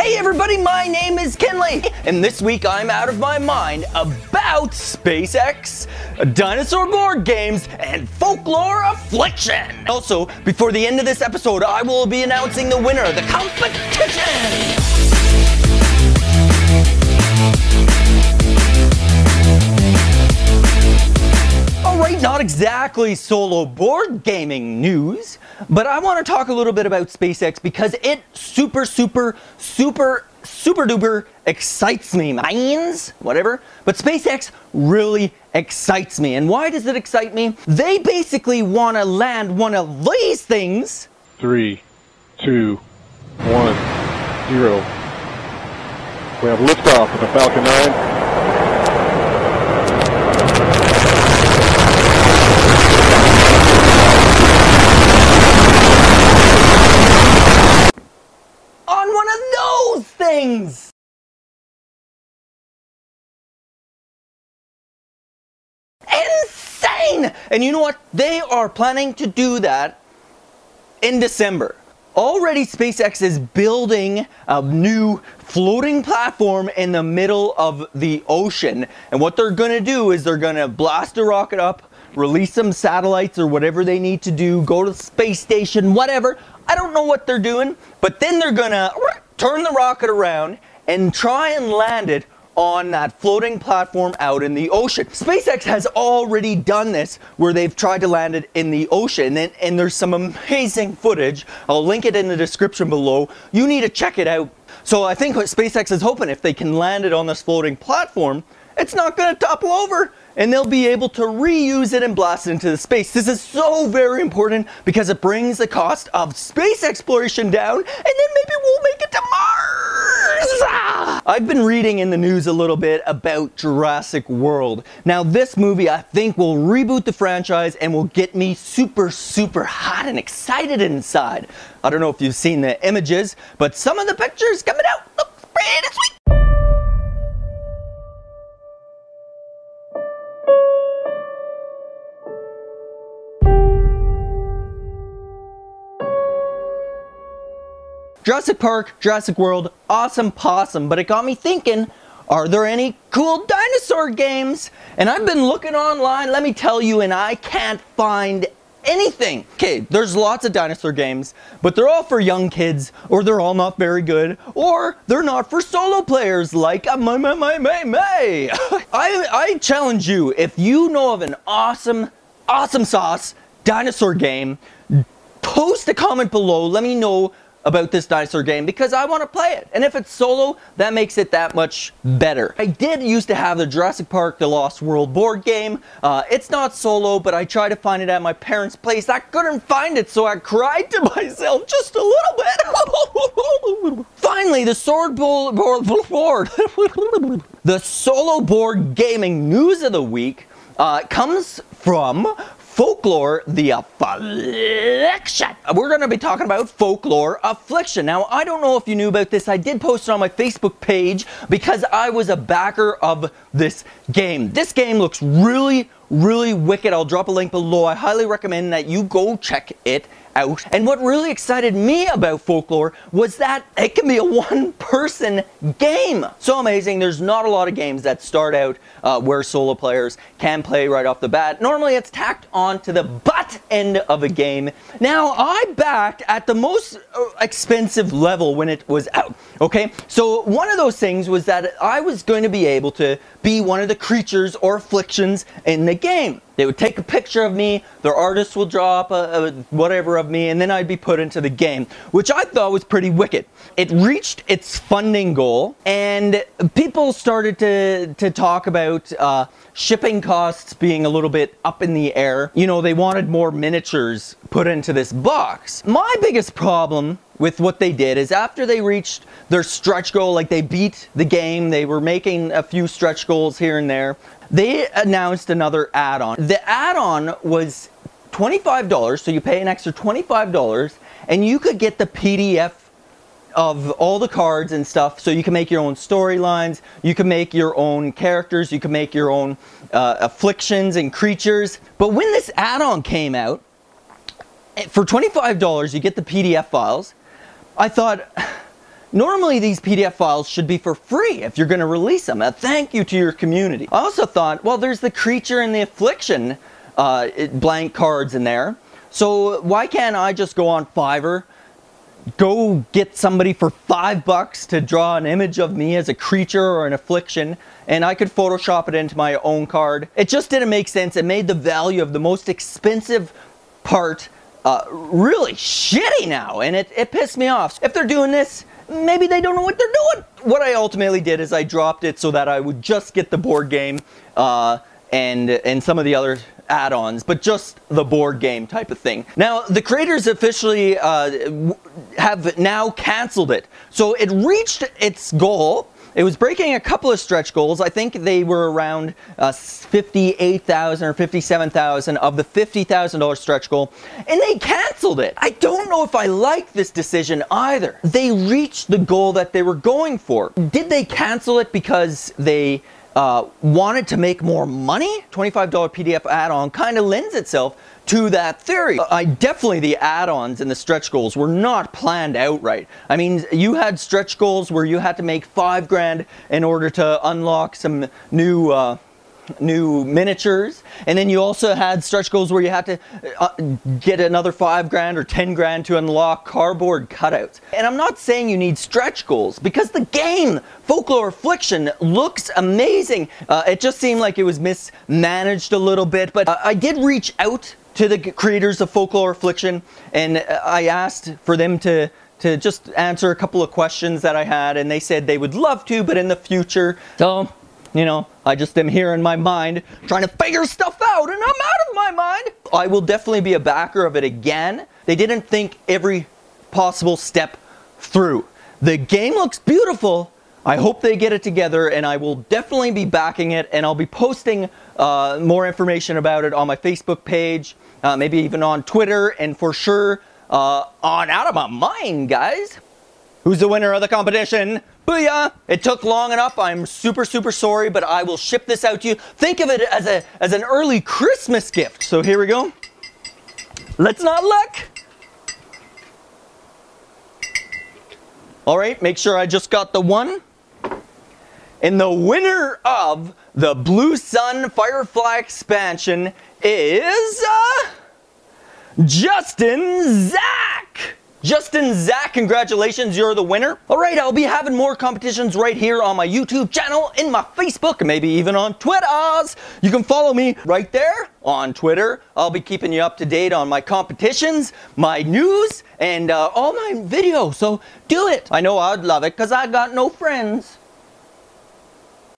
Hey everybody, my name is Kinley, and this week I'm out of my mind about SpaceX, Dinosaur Board Games, and Folklore Affliction. Also, before the end of this episode, I will be announcing the winner of the competition. Alright, not exactly solo board gaming news, but I want to talk a little bit about SpaceX because it super duper excites me, mines, whatever. But SpaceX really excites me. And why does it excite me? They basically want to land one of these things. 3, 2, 1, 0. We have liftoff with the Falcon 9. Things. Insane! And you know what? They are planning to do that in December. Already SpaceX is building a new floating platform in the middle of the ocean. And what they're going to do is they're going to blast a rocket up, release some satellites or whatever they need to do, go to the space station, whatever. I don't know what they're doing, but then they're going to turn the rocket around and try and land it on that floating platform out in the ocean. SpaceX has already done this where they've tried to land it in the ocean, and there's some amazing footage. I'll link it in the description below. You need to check it out. So I think what SpaceX is hoping, if they can land it on this floating platform, it's not going to topple over, and they'll be able to reuse it and blast it into the space. This is so very important because it brings the cost of space exploration down, and then maybe we'll make it to Mars! I've been reading in the news a little bit about Jurassic World. Now this movie I think will reboot the franchise and will get me super hot and excited inside. I don't know if you've seen the images, but some of the pictures coming out look pretty sweet. Jurassic Park, Jurassic World, awesome possum, but it got me thinking, are there any cool dinosaur games? And I've been looking online, let me tell you, and I can't find anything. Okay, there's lots of dinosaur games, but they're all for young kids, or they're all not very good, or they're not for solo players like I challenge you, if you know of an awesome sauce dinosaur game, post a comment below, let me know about this dinosaur game because I want to play it. And if it's solo, that makes it that much better. I did used to have the Jurassic Park The Lost World board game. It's not solo, but I tried to find it at my parents' place. I couldn't find it, so I cried to myself just a little bit. Finally, the the solo board gaming news of the week comes from Folklore the Affliction. We're going to be talking about Folklore Affliction. Now, I don't know if you knew about this. I did post it on my Facebook page because I was a backer of this game. This game looks really wicked. I'll drop a link below. I highly recommend that you go check it out. And what really excited me about Folklore was that it can be a one-person game. So amazing. There's not a lot of games that start out where solo players can play right off the bat. Normally it's tacked on to the butt end of a game. Now, I backed at the most expensive level when it was out. Okay, so one of those things was that I was going to be able to be one of the creatures or afflictions in the game. They would take a picture of me, their artist will draw up whatever of me, and then I'd be put into the game, which I thought was pretty wicked. It reached its funding goal, and people started to talk about shipping costs being a little bit up in the air. You know, they wanted more miniatures put into this box. My biggest problem with what they did is after they reached their stretch goal, like they beat the game, they were making a few stretch goals here and there, they announced another add-on. The add-on was $25, so you pay an extra $25, and you could get the PDF of all the cards and stuff, so you can make your own storylines, you can make your own characters, you can make your own afflictions and creatures. But when this add-on came out, for $25 you get the PDF files. I thought, Normally these PDF files should be for free if you're going to release them. A thank you to your community. I also thought, well, there's the Creature and the Affliction blank cards in there. So why can't I just go on Fiverr, go get somebody for $5 to draw an image of me as a creature or an affliction, and I could Photoshop it into my own card. It just didn't make sense. It made the value of the most expensive part really shitty now, and it pissed me off. If they're doing this, maybe they don't know what they're doing. What I ultimately did is I dropped it so that I would just get the board game and some of the other add-ons, but just the board game type of thing. Now, the creators officially have now canceled it. So it reached its goal. It was breaking a couple of stretch goals. I think they were around 58,000 or 57,000 of the $50,000 stretch goal, and they canceled it. I don't know if I like this decision either. They reached the goal that they were going for. Did they cancel it because they wanted to make more money? $25 PDF add-on kind of lends itself to that theory. Definitely the add-ons and the stretch goals were not planned outright. I mean, you had stretch goals where you had to make $5,000 in order to unlock some new miniatures, and then you also had stretch goals where you had to get another $5,000 or $10,000 to unlock cardboard cutouts. And I'm not saying you need stretch goals, because the game Folklore Affliction looks amazing. It just seemed like it was mismanaged a little bit, but I did reach out to the creators of Folklore Affliction, and I asked for them to just answer a couple of questions that I had, and they said they would love to, but in the future. So, you know, I just am here in my mind trying to figure stuff out, and I'm out of my mind. I will definitely be a backer of it again. They didn't think every possible step through. The game looks beautiful. I hope they get it together, and I will definitely be backing it, and I'll be posting more information about it on my Facebook page, maybe even on Twitter, and for sure on Out of My Mind, guys. Who's the winner of the competition? Booyah! It took long enough. I'm super sorry, but I will ship this out to you. Think of it as an early Christmas gift. So here we go. Let's not look. All right, make sure I just got the one. And the winner of the Blue Sun Firefly expansion is Justin Zach. Justin Zach, congratulations, you're the winner. All right, I'll be having more competitions right here on my YouTube channel, in my Facebook, and maybe even on Twitters. You can follow me right there on Twitter. I'll be keeping you up to date on my competitions, my news, and all my videos, so do it. I know I'd love it, because I got no friends.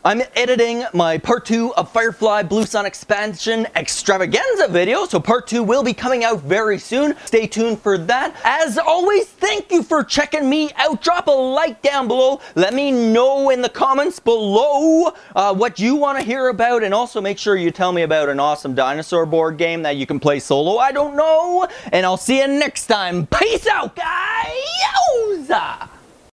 I'm editing my part 2 of Firefly Blue Sun Expansion Extravaganza video, so part 2 will be coming out very soon. Stay tuned for that. As always, thank you for checking me out. Drop a like down below. Let me know in the comments below what you want to hear about, and also make sure you tell me about an awesome dinosaur board game that you can play solo. I don't know, and I'll see you next time. Peace out, guys!